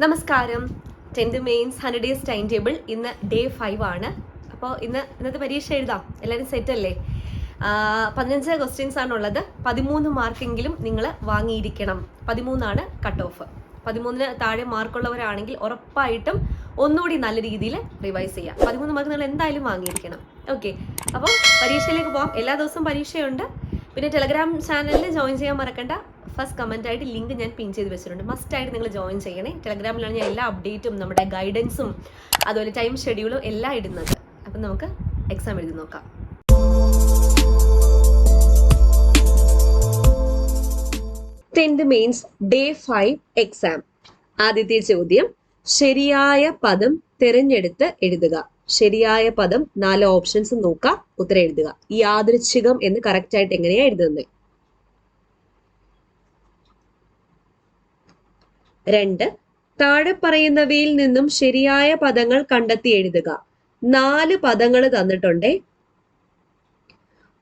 നമസ്കാരം. 10th mains 100 days time table ഇന്ന് day 5 ആണ്. അപ്പോൾ ഇന്നത്തെ പരീക്ഷ എഴുതാം. എല്ലാവരും സെറ്റ് അല്ലേ? 15 ക്വസ്റ്റ്യൻസ് ആണുള്ളത്. 13 മാർക്കെങ്കിലും നിങ്ങൾ വാങ്ങിയിരിക്കണം. 13 കട്ട് ഓഫ്. 13 താഴെ മാർക്കുള്ളവരാണെങ്കിൽ ഉറപ്പായിട്ടും ഒന്നുകൂടി നല്ല രീതിയിൽ റിവൈസ് ചെയ്യാം. 13 മാർക്ക് നിങ്ങൾ എന്തായാലും വാങ്ങിയിരിക്കണം. ഓക്കെ, അപ്പോൾ പരീക്ഷയിലേക്ക് പോകാം. എല്ലാ ദിവസവും പരീക്ഷയുണ്ട്. പിന്നെ ടെലഗ്രാം ചാനലിൽ ജോയിൻ ചെയ്യാൻ മറക്കണ്ട. ഫസ്റ്റ് കമന്റ് ആയിട്ട് ലിങ്ക് ഞാൻ പിൻ ചെയ്ത് വെച്ചിട്ടുണ്ട്. മസ്റ്റ് ആയിട്ട് നിങ്ങൾ ജോയിൻ ചെയ്യണേ. ടെലഗ്രാമിലാണ് ഞാൻ എല്ലാ അപ്ഡേറ്റും നമ്മുടെ ഗൈഡൻസും അതുപോലെ ടൈം ഷെഡ്യൂളും എല്ലാം ഇടുന്നത്. അപ്പം നമുക്ക് എക്സാം എഴുതി നോക്കാം. Tenth mains day 5 exam. ആദ്യത്തെ ചോദ്യം, ശരിയായ പദം തിരഞ്ഞെടുത്ത് എഴുതുക. ശരിയായ പദം 4 ഓപ്ഷൻസ് നോക്കുക, ഉത്തരം എഴുതുക. യാദൃച്ഛികം എന്ന് കറക്റ്റ് ആയിട്ട് എങ്ങനെയാ എഴുതുന്നത്? 2, താഴെ പറയുന്നവയിൽ നിന്നും ശരിയായ പദങ്ങൾ കണ്ടെത്തി എഴുതുക. 4 പദങ്ങൾ തന്നിട്ടുണ്ടേ.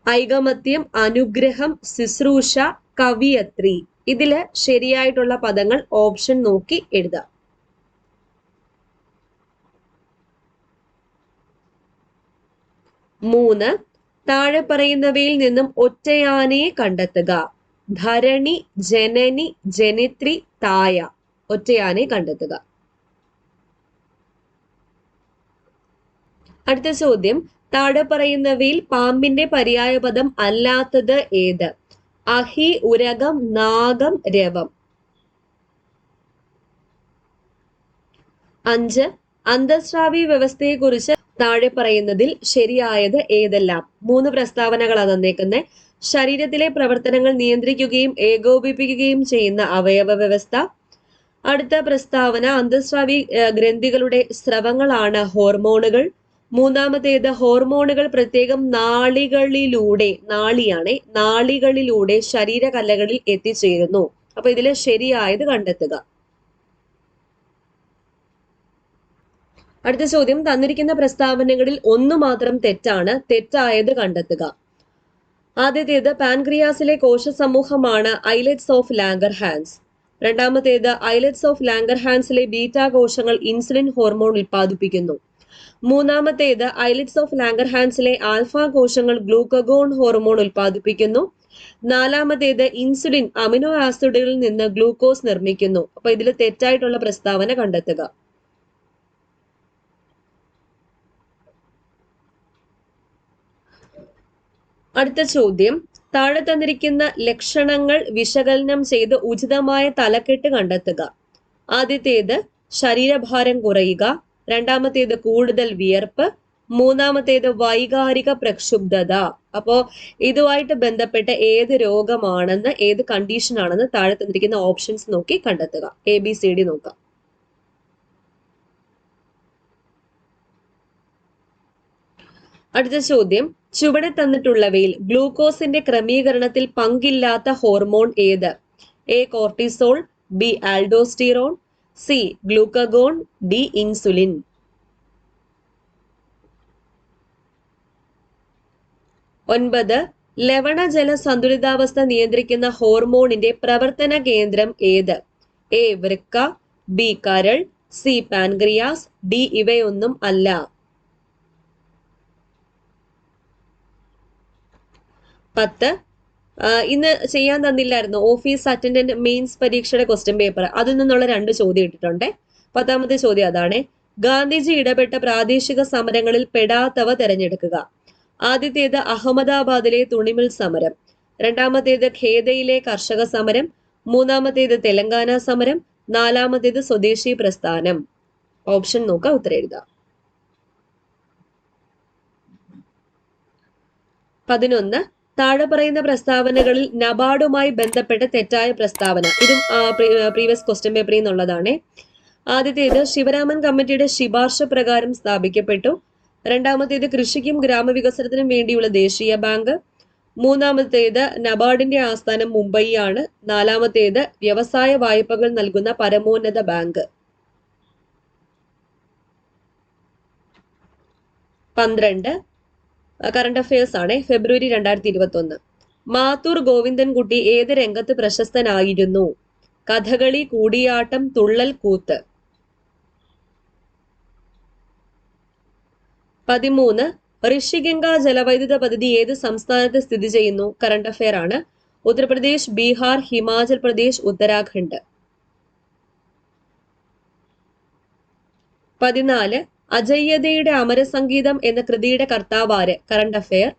ഐകമത്യം, അനുഗ്രഹം, ശുശ്രൂഷ, കവിയത്രി. ഇതില് ശരിയായിട്ടുള്ള പദങ്ങൾ ഓപ്ഷൻ നോക്കി എഴുതുക. 3, താഴെ പറയുന്നവയിൽ നിന്നും ഒറ്റയാനയെ കണ്ടെത്തുക. ധരണി, ജനനി, ജനിത്രി, തായ. ഒറ്റയാനെ കണ്ടെത്തുക. അടുത്ത ചോദ്യം, താഴെ പറയുന്നവയിൽ പാമ്പിന്റെ പര്യായപദം അല്ലാത്തത് ഏത്? അഹി, ഉരകം, നാഗം, രവം. 5, അന്തസ്രാവി വ്യവസ്ഥയെക്കുറിച്ച് താഴെ പറയുന്നതിൽ ശരിയായത് ഏതെല്ലാം? 3 പ്രസ്താവനകളാണ് തന്നേക്കുന്നത്. ശരീരത്തിലെ പ്രവർത്തനങ്ങൾ നിയന്ത്രിക്കുകയും ഏകോപിപ്പിക്കുകയും ചെയ്യുന്ന അവയവ വ്യവസ്ഥ. അടുത്ത പ്രസ്താവന, അന്തസ്രാവി ഗ്രന്ഥികളുടെ സ്രവങ്ങളാണ് ഹോർമോണുകൾ. 3-ാമത്തേത്, ഹോർമോണുകൾ പ്രത്യേകം നാളികളിലൂടെ ശരീരകലകളിൽ എത്തിച്ചേരുന്നു. അപ്പൊ ഇതില് ശരിയായത് കണ്ടെത്തുക. അടുത്ത ചോദ്യം, തന്നിരിക്കുന്ന പ്രസ്താവനകളിൽ 1 മാത്രം തെറ്റാണ്. തെറ്റായത് കണ്ടെത്തുക. ആദ്യത്തേത്, പാൻക്രിയാസിലെ കോശസമൂഹമാണ് ഐലറ്റ്സ് ഓഫ് ലാംഗർഹാൻസ്. 2-ാമത്തേത്, ഐലറ്റ്സ് ഓഫ് ലാംഗർഹാൻസിലെ ബീറ്റാ കോശങ്ങൾ ഇൻസുലിൻ ഹോർമോൺ ഉൽപ്പാദിപ്പിക്കുന്നു. 3-ാമത്തേത്, ഐലറ്റ്സ് ഓഫ് ലാംഗർഹാൻസിലെ ആൽഫ കോശങ്ങൾ ഗ്ലൂക്കഗോൺ ഹോർമോൺ ഉൽപ്പാദിപ്പിക്കുന്നു. 4-ാമത്തേത്, ഇൻസുലിൻ അമിനോ ആസിഡുകളിൽ നിന്ന് ഗ്ലൂക്കോസ് നിർമ്മിക്കുന്നു. അപ്പൊ ഇതിൽ തെറ്റായിട്ടുള്ള പ്രസ്താവന കണ്ടെത്തുക. അടുത്ത ചോദ്യം, താഴെ തന്നിരിക്കുന്ന ലക്ഷണങ്ങൾ വിശകലനം ചെയ്ത് ഉചിതമായ തലക്കെട്ട് കണ്ടെത്തുക. ആദ്യത്തേത്, ശരീരഭാരം കുറയുക. 2-ാമത്തേത്, കൂടുതൽ വിയർപ്പ്. 3-ാമത്തേത്, വൈകാരിക പ്രക്ഷുബ്ധത. അപ്പോ ഇതുമായിട്ട് ബന്ധപ്പെട്ട ഏത് രോഗമാണെന്ന്, ഏത് കണ്ടീഷൻ ആണെന്ന് താഴെ തന്നിരിക്കുന്ന ഓപ്ഷൻസ് നോക്കി കണ്ടെത്തുക. ABCD നോക്കാം. അടുത്ത ചോദ്യം, ചുവടെ തന്നിട്ടുള്ളവയിൽ ഗ്ലൂക്കോസിന്റെ ക്രമീകരണത്തിൽ പങ്കില്ലാത്ത ഹോർമോൺ ഏത്? A, cortisol. B, aldosterone. C, glucagon. D, insulin. 9, ലവണജല സന്തുലിതാവസ്ഥ നിയന്ത്രിക്കുന്ന ഹോർമോണിന്റെ പ്രവർത്തന കേന്ദ്രം ഏത്? A, വൃക്ക. B, കരൾ. C, pancreas. D, ഇവയൊന്നും അല്ല. 10, ഇന്ന് ചെയ്യാൻ തന്നില്ലായിരുന്നു ഓഫീസ് അറ്റൻഡന്റ് മെയിൻസ് പരീക്ഷയുടെ ക്വസ്റ്റ്യൻ പേപ്പർ. അതിൽ നിന്നുള്ള 2 ചോദ്യം ഇട്ടിട്ടുണ്ട്. 10-ാമത്തെ ചോദ്യം അതാണ്. ഗാന്ധിജി ഇടപെട്ട പ്രാദേശിക സമരങ്ങളിൽ പെടാത്തവ തിരഞ്ഞെടുക്കുക. ആദ്യത്തേത്, അഹമ്മദാബാദിലെ തുണിമിൽ സമരം. 2-ാമത്തേത്, ഖേദയിലെ കർഷക സമരം. 3-ാമത്തേത്, തെലങ്കാന സമരം. 4-ാമത്തേത്, സ്വദേശി പ്രസ്ഥാനം. ഓപ്ഷൻ നോക്കുക, ഉത്തരം എഴുതുക. 11, താഴെ പറയുന്ന പ്രസ്താവനകളിൽ നബാർഡുമായി ബന്ധപ്പെട്ട തെറ്റായ പ്രസ്താവന. ഇതും പ്രീവിയസ് ക്വസ്റ്റ്യൻ പേപ്പറിൽ നിന്നുള്ളതാണ്. ആദ്യത്തേത്, ശിവരാമൻ കമ്മിറ്റിയുടെ ശുപാർശ പ്രകാരം സ്ഥാപിക്കപ്പെട്ടു. 2-ാമത്തേത്, കൃഷിക്കും ഗ്രാമവികസനത്തിനും വേണ്ടിയുള്ള ദേശീയ ബാങ്ക്. 3-ാമത്തേത്, നബാർഡിന്റെ ആസ്ഥാനം മുംബൈ ആണ്. 4-ാമത്തേത്, വ്യവസായ വായ്പകൾ നൽകുന്ന പരമോന്നത ബാങ്ക്. 12, കറണ്ട് അഫയേഴ്സ് ആണ്. ഫെബ്രുവരി 2021. മാത്തൂർ ഗോവിന്ദൻകുട്ടി ഏത് രംഗത്ത് പ്രശസ്തനായിരുന്നു? കഥകളി, കൂടിയാട്ടം, തുള്ളൽ, കൂത്ത്. 13 ഋഷിഗംഗ ജലവൈദ്യുത പദ്ധതി ഏത് സംസ്ഥാനത്ത് സ്ഥിതി ചെയ്യുന്നു? കറണ്ട് അഫെയർ ആണ്. ഉത്തർപ്രദേശ്, ബീഹാർ, ഹിമാചൽ പ്രദേശ്, ഉത്തരാഖണ്ഡ്. 14 അജയ്യതയുടെ അമരസംഗീതം എന്ന കൃതിയുടെ കർത്താവാര്? Current affair.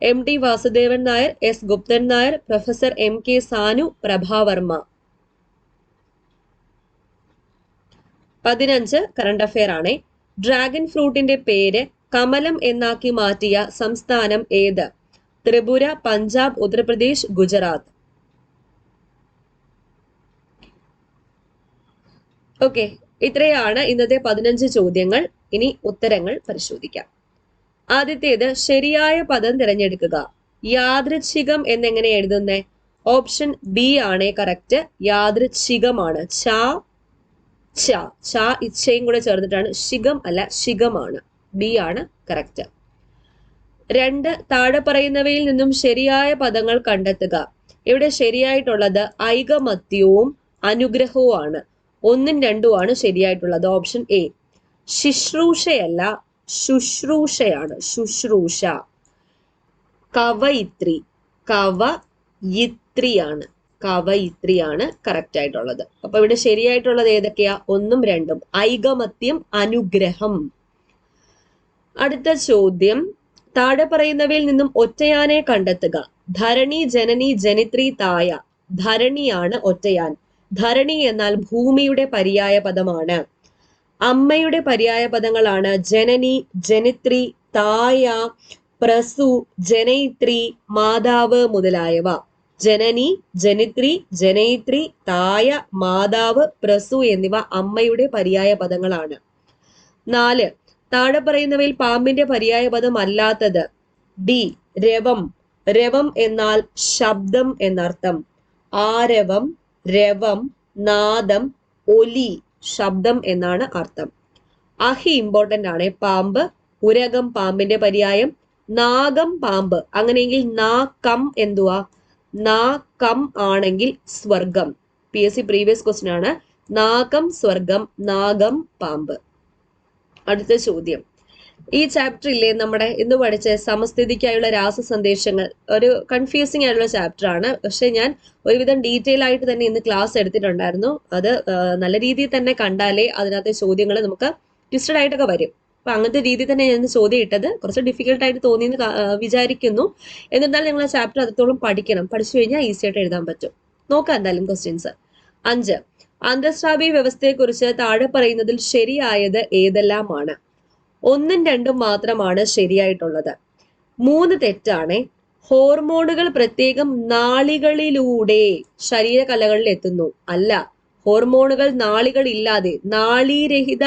MD Vasudevan Nair, S Guptan Nair, professor MK Sanu, Prabha Varma. 15 current affair ആണ്. ഡ്രാഗൺ ഫ്രൂട്ടിന്റെ പേര് കമലം എന്നാക്കി മാറ്റിയ സംസ്ഥാനം ഏത്? ത്രിപുര, പഞ്ചാബ്, ഉത്തർപ്രദേശ്, ഗുജറാത്ത്. ഓക്കെ, ഇത്രയാണ് ഇന്നത്തെ 15 ചോദ്യങ്ങൾ. ഇനി ഉത്തരങ്ങൾ പരിശോധിക്കാം. ആദ്യത്തേത് ശരിയായ പദം തിരഞ്ഞെടുക്കുക. യാദൃച്ഛികം എന്നെങ്ങനെ എഴുതുന്നേ? ഓപ്ഷൻ ബി ആണ് കറക്റ്റ്. യാദൃച്ഛികമാണ്. ഇച്ഛയും കൂടെ ചേർന്നിട്ടാണ്. ശികം അല്ല, ശികമാണ്. ബി ആണ് കറക്റ്റ്. 2 താഴെ പറയുന്നവയിൽ നിന്നും ശരിയായ പദങ്ങൾ കണ്ടെത്തുക. ഇവിടെ ശരിയായിട്ടുള്ളത് ഐകമത്യവും അനുഗ്രഹവുമാണ്. 1ഉം 2ഉം ആണ് ശരിയായിട്ടുള്ളത്. Option A. ശുശ്രൂഷയല്ല, ശുശ്രൂഷയാണ്. ശുശ്രൂഷ. കവയിത്രി, കവയിത്രിയാണ്. കവയിത്രിയാണ് കറക്റ്റ് ആയിട്ടുള്ളത്. അപ്പൊ ഇവിടെ ശരിയായിട്ടുള്ളത് ഏതൊക്കെയാ? 1ഉം 2ഉം. ഐകമത്യം, അനുഗ്രഹം. അടുത്ത ചോദ്യം, താഴെ പറയുന്നവയിൽ നിന്നും ഒറ്റയാനെ കണ്ടെത്തുക. ധരണി, ജനനി, ജനിത്രി, തായ. ധരണിയാണ് ഒറ്റയാൻ. ധരണി എന്നാൽ ഭൂമിയുടെ പര്യായ പദമാണ്. അമ്മയുടെ പര്യായ പദങ്ങളാണ് ജനനി, ജനിത്രി, തായ, പ്രസു, ജനയിത്രി, മാതാവ് മുതലായവ. ജനനി, ജനിത്രി, ജനയിത്രി, തായ, മാതാവ്, പ്രസു എന്നിവ അമ്മയുടെ പര്യായ പദങ്ങളാണ്. 4 താഴെ പറയുന്നവയിൽ പാമ്പിന്റെ പര്യായ പദം അല്ലാത്തത്? ഡി. രവം. രവം എന്നാൽ ശബ്ദം എന്നർത്ഥം. ആരവം, രവം, നാദം, ഒലി, ശബ്ദം എന്നാണ് അർത്ഥം. അഹി ഇമ്പോർട്ടന്റ് ആണ്. പാമ്പ്. ഉരകം പാമ്പിന്റെ പര്യായം. നാഗം പാമ്പ്. അങ്ങനെയെങ്കിൽ നാകം എന്തുവാ? നാകം ആണെങ്കിൽ സ്വർഗം. PSC പ്രീവിയസ് ക്വസ്റ്റ്യൻ ആണ്. നാഗം സ്വർഗം, നാഗം പാമ്പ്. അടുത്ത ചോദ്യം, ഈ ചാപ്റ്ററിലെ നമ്മുടെ ഇന്ന് പഠിച്ച സമസ്ഥിതിക്കായുള്ള രാസസന്ദേശങ്ങൾ ഒരു കൺഫ്യൂസിംഗ് ആയിട്ടുള്ള ചാപ്റ്റർ ആണ്. പക്ഷെ ഞാൻ ഒരുവിധം ഡീറ്റെയിൽ ആയിട്ട് തന്നെ ഇന്ന് ക്ലാസ് എടുത്തിട്ടുണ്ടായിരുന്നു. അത് നല്ല രീതിയിൽ തന്നെ കണ്ടാലേ അതിനകത്തെ ചോദ്യങ്ങൾ നമുക്ക് ട്വിസ്റ്റഡ് ആയിട്ടൊക്കെ വരും. അപ്പൊ അങ്ങനത്തെ രീതിയിൽ തന്നെ ഞാൻ ചോദ്യം ഇട്ടത് കുറച്ച് ഡിഫിക്കൽട്ട് ആയിട്ട് തോന്നിയെന്ന് വിചാരിക്കുന്നു. എന്നിരുന്നാലും നിങ്ങൾ ആ ചാപ്റ്റർ അത്രത്തോളം പഠിക്കണം. പഠിച്ചു കഴിഞ്ഞാൽ ഈസി ആയിട്ട് എഴുതാൻ പറ്റും. നോക്കാം എന്തായാലും ക്വസ്റ്റ്യൻസ്. 5 അന്തഃസ്രാവി വ്യവസ്ഥയെക്കുറിച്ച് താഴെ പറയുന്നതിൽ ശരിയായത് ഏതെല്ലാമാണ്? 1ഉം 2ഉം മാത്രമാണ് ശരിയായിട്ടുള്ളത്. 3 തെറ്റാണ്. ഹോർമോണുകൾ പ്രത്യേകം നാളികളിലൂടെ ശരീരകലകളിൽ എത്തുന്നു. അല്ല, ഹോർമോണുകൾ നാളികൾ ഇല്ലാതെ, നാളീരഹിത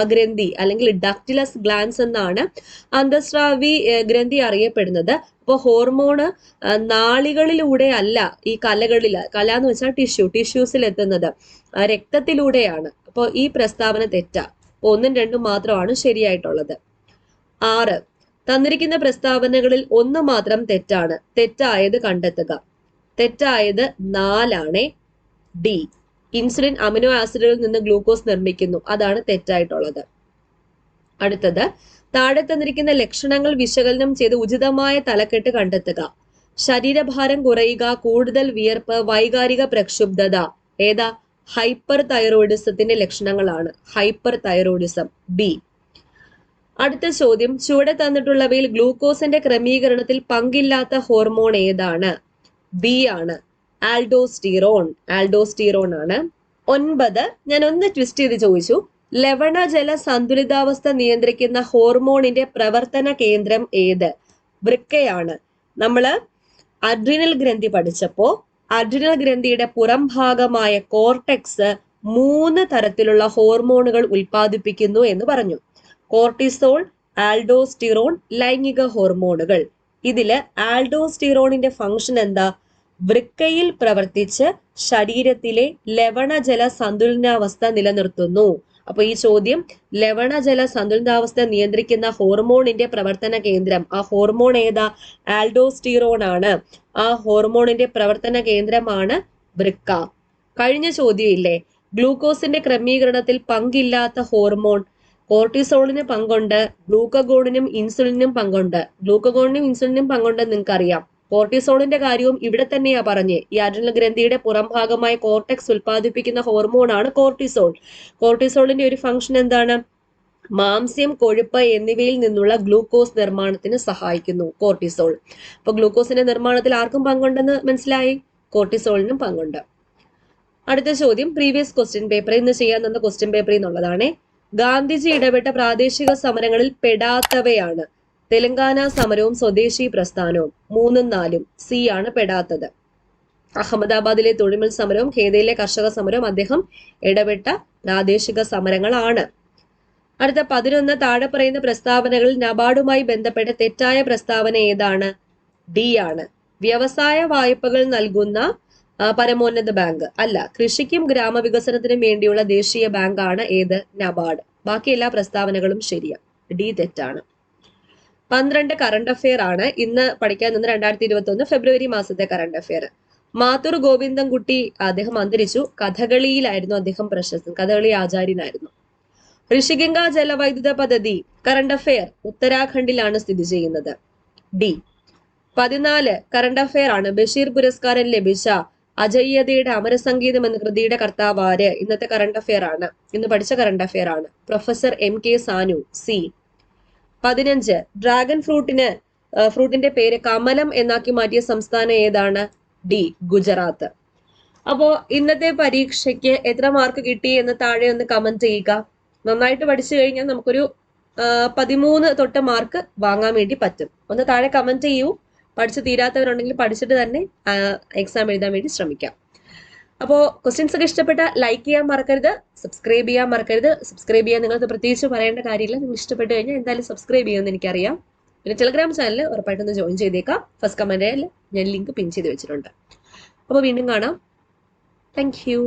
ഗ്രന്ഥി അല്ലെങ്കിൽ ഡക്റ്റിലസ് ഗ്ലാൻസ് എന്നാണ് അന്തഃസ്രാവി ഗ്രന്ഥി അറിയപ്പെടുന്നത്. അപ്പോൾ ഹോർമോണ് നാളികളിലൂടെ അല്ല ഈ കലകളിൽ, കല എന്ന് വെച്ചാൽ ടിഷ്യൂസിൽ എത്തുന്നത് രക്തത്തിലൂടെയാണ്. അപ്പോൾ ഈ പ്രസ്താവന തെറ്റാ. 1ഉം 2ഉം മാത്രമാണ് ശരിയായിട്ടുള്ളത്. 6 തന്നിരിക്കുന്ന പ്രസ്താവനകളിൽ 1 മാത്രം തെറ്റാണ്. തെറ്റായത് കണ്ടെത്തുക. തെറ്റായത് 4 ഡി. ഇൻസുലിൻ അമിനോ ആസിഡുകളിൽ നിന്ന് ഗ്ലൂക്കോസ് നിർമ്മിക്കുന്നു. അതാണ് തെറ്റായിട്ടുള്ളത്. അടുത്തത്, താഴെ തന്നിരിക്കുന്ന ലക്ഷണങ്ങൾ വിശകലനം ചെയ്ത് ഉചിതമായ തലക്കെട്ട് കണ്ടെത്തുക. ശരീരഭാരം കുറയുക, കൂടുതൽ വിയർപ്പ്, വൈകാരിക പ്രക്ഷുബ്ധത. ഏതാ? ഹൈപ്പർ തൈറോയിഡിസത്തിന്റെ ലക്ഷണങ്ങളാണ്. Hyper thyroidism, B. അടുത്ത ചോദ്യം, ചുവടെ തന്നിട്ടുള്ളവയിൽ ഗ്ലൂക്കോസിന്റെ ക്രമീകരണത്തിൽ പങ്കില്ലാത്ത ഹോർമോൺ ഏതാണ്? ബി ആണ്. ആൽഡോസ്റ്റിറോൺ. ആൽഡോസ്റ്റിറോൺ ആണ്. 9 ഞാൻ ഒന്ന് ട്വിസ്റ്റ് ചെയ്ത് ചോദിച്ചു. ലവണജല സന്തുലിതാവസ്ഥ നിയന്ത്രിക്കുന്ന ഹോർമോണിന്റെ പ്രവർത്തന കേന്ദ്രം ഏത്? വൃക്കയാണ്. നമ്മള് അഡ്രിനൽ ഗ്രന്ഥി പഠിച്ചപ്പോ അഡ്രിനൽ ഗ്രന്ഥിയുടെ പുറം ഭാഗമായ കോർട്ടെക്സ് 3 തരത്തിലുള്ള ഹോർമോണുകൾ ഉൽപ്പാദിപ്പിക്കുന്നു എന്ന് പറഞ്ഞു. കോർട്ടിസോൾ, ആൽഡോസ്റ്റിറോൺ, ലൈംഗിക ഹോർമോണുകൾ. ഇതില് ആൽഡോസ്റ്റിറോണിന്റെ ഫംഗ്ഷൻ എന്താ? വൃക്കയിൽ പ്രവർത്തിച്ച് ശരീരത്തിലെ ലവണജല സന്തുലനാവസ്ഥ നിലനിർത്തുന്നു. അപ്പൊ ഈ ചോദ്യം, ലവണജല സന്തുലിതാവസ്ഥ നിയന്ത്രിക്കുന്ന ഹോർമോണിന്റെ പ്രവർത്തന കേന്ദ്രം, ആ ഹോർമോൺ ഏതാ? ആൽഡോസ്റ്റിറോൺ ആണ്. ആ ഹോർമോണിന്റെ പ്രവർത്തന കേന്ദ്രമാണ് വൃക്ക. കഴിഞ്ഞ ചോദ്യം ഇല്ലേ, ഗ്ലൂക്കോസിന്റെ ക്രമീകരണത്തിൽ പങ്കില്ലാത്ത ഹോർമോൺ? കോർട്ടിസോളിന് പങ്കുണ്ട്, ഗ്ലൂക്കഗോണിനും ഇൻസുലിനും പങ്കുണ്ട്. ഗ്ലൂക്കഗോണിനും ഇൻസുലിനും പങ്കുണ്ടെന്ന് നിങ്ങൾക്ക് അറിയാം. കോർട്ടിസോളിന്റെ കാര്യവും ഇവിടെ തന്നെയാ പറഞ്ഞ്. ഈ അഡ്രിനൽ ഗ്രന്ഥിയുടെ പുറം ഭാഗമായ കോർട്ടെക്സ് ഉൽപ്പാദിപ്പിക്കുന്ന ഹോർമോണാണ് കോർട്ടിസോൾ. കോർട്ടിസോളിന്റെ ഒരു ഫംഗ്ഷൻ എന്താണ്? മാംസ്യം, കൊഴുപ്പ് എന്നിവയിൽ നിന്നുള്ള ഗ്ലൂക്കോസ് നിർമ്മാണത്തിന് സഹായിക്കുന്നു കോർട്ടിസോൾ. അപ്പൊ ഗ്ലൂക്കോസിന്റെ നിർമ്മാണത്തിൽ ആർക്കും പങ്കുണ്ടെന്ന് മനസ്സിലായി? കോർട്ടിസോളിനും പങ്കുണ്ട്. അടുത്ത ചോദ്യം പ്രീവിയസ് ക്വസ്റ്റ്യൻ പേപ്പർ, ഇന്ന് ചെയ്യാൻ തന്ന ക്വസ്റ്റ്യൻ പേപ്പറിൽ നിന്നുള്ളതാണ്. ഗാന്ധിജി ഇടപെട്ട പ്രാദേശിക സമരങ്ങളിൽ പെടാത്തവയാണ് തെലങ്കാന സമരവും സ്വദേശി പ്രസ്ഥാനവും. 3ഉം 4ഉം. സി ആണ് പെടാത്തത്. അഹമ്മദാബാദിലെ തൊഴിൽ സമരവും ഖേദയിലെ കർഷക സമരവും അദ്ദേഹം ഇടപെട്ട പ്രാദേശിക സമരങ്ങളാണ്. അടുത്ത 11, താഴെ പറയുന്ന പ്രസ്താവനകളിൽ നബാർഡുമായി ബന്ധപ്പെട്ട തെറ്റായ പ്രസ്താവന ഏതാണ്? ഡി ആണ്. വ്യവസായ വായ്പകൾ നൽകുന്ന പരമോന്നത ബാങ്ക് അല്ല, കൃഷിക്കും ഗ്രാമവികസനത്തിനും വേണ്ടിയുള്ള ദേശീയ ബാങ്കാണ് ഏത്? നബാർഡ്. ബാക്കി എല്ലാ പ്രസ്താവനകളും ശരിയാണ്. ഡി തെറ്റാണ്. 12 കറണ്ട് അഫെയർ ആണ്. ഇന്ന് പഠിക്കാൻ നിന്ന് 2021 ഫെബ്രുവരി മാസത്തെ കറണ്ട് അഫെയർ. മാത്തൂർ ഗോവിന്ദൻകുട്ടി അദ്ദേഹം അന്തരിച്ചു. കഥകളിയിലായിരുന്നു അദ്ദേഹം പ്രശസ്തൻ, കഥകളി ആചാര്യനായിരുന്നു. ഋഷിഗംഗ ജലവൈദ്യുത പദ്ധതി കറണ്ട് അഫെയർ ഉത്തരാഖണ്ഡിലാണ് സ്ഥിതി ചെയ്യുന്നത്. ഡി. 14 കറണ്ട് അഫെയർ ആണ്. ബഷീർ പുരസ്കാരം ലഭിച്ച അജയ്യതയുടെ അമരസംഗീതം എന്ന കൃതിയുടെ കർത്താവ് ആര്? ഇന്നത്തെ കറണ്ട് അഫെയർ ആണ്, ഇന്ന് പഠിച്ച കറണ്ട് അഫെയർ ആണ്. Professor MK Sanu. C. 15 dragon ഫ്രൂട്ടിന്റെ പേര് കമലം എന്നാക്കി മാറ്റിയ സംസ്ഥാനം ഏതാണ്? ഡി. ഗുജറാത്ത്. അപ്പോ ഇന്നത്തെ പരീക്ഷയ്ക്ക് എത്ര മാർക്ക് കിട്ടി എന്ന് താഴെ ഒന്ന് കമന്റ് ചെയ്യുക. നന്നായിട്ട് പഠിച്ചു കഴിഞ്ഞാൽ നമുക്കൊരു 13 തൊട്ട് മാർക്ക് വാങ്ങാൻ വേണ്ടി പറ്റും. ഒന്ന് താഴെ കമന്റ് ചെയ്യൂ. പഠിച്ചു തീരാത്തവരുണ്ടെങ്കിൽ പഠിച്ചിട്ട് തന്നെ എക്സാം എഴുതാൻ വേണ്ടി ശ്രമിക്കാം. അപ്പോൾ ക്വസ്റ്റ്യൻസ് ഒക്കെ ഇഷ്ടപ്പെട്ട ലൈക്ക് ചെയ്യാൻ മറക്കരുത്, സബ്സ്ക്രൈബ് ചെയ്യാൻ മറക്കരുത്. സബ്സ്ക്രൈബ് ചെയ്യാൻ നിങ്ങൾക്ക് പ്രത്യേകിച്ച് പറയേണ്ട കാര്യമില്ല. നിങ്ങൾ ഇഷ്ടപ്പെട്ട് കഴിഞ്ഞാൽ എന്തായാലും സബ്സ്ക്രൈബ് ചെയ്യുമെന്ന് എനിക്കറിയാം. പിന്നെ ടെലഗ്രാം ചാനൽ ഉറപ്പായിട്ടൊന്ന് ജോയിൻ ചെയ്തേക്കാം. ഫസ്റ്റ് കമന്റിൽ ഞാൻ ലിങ്ക് പിൻ ചെയ്ത് വെച്ചിട്ടുണ്ട്. അപ്പോൾ വീണ്ടും കാണാം. Thank you.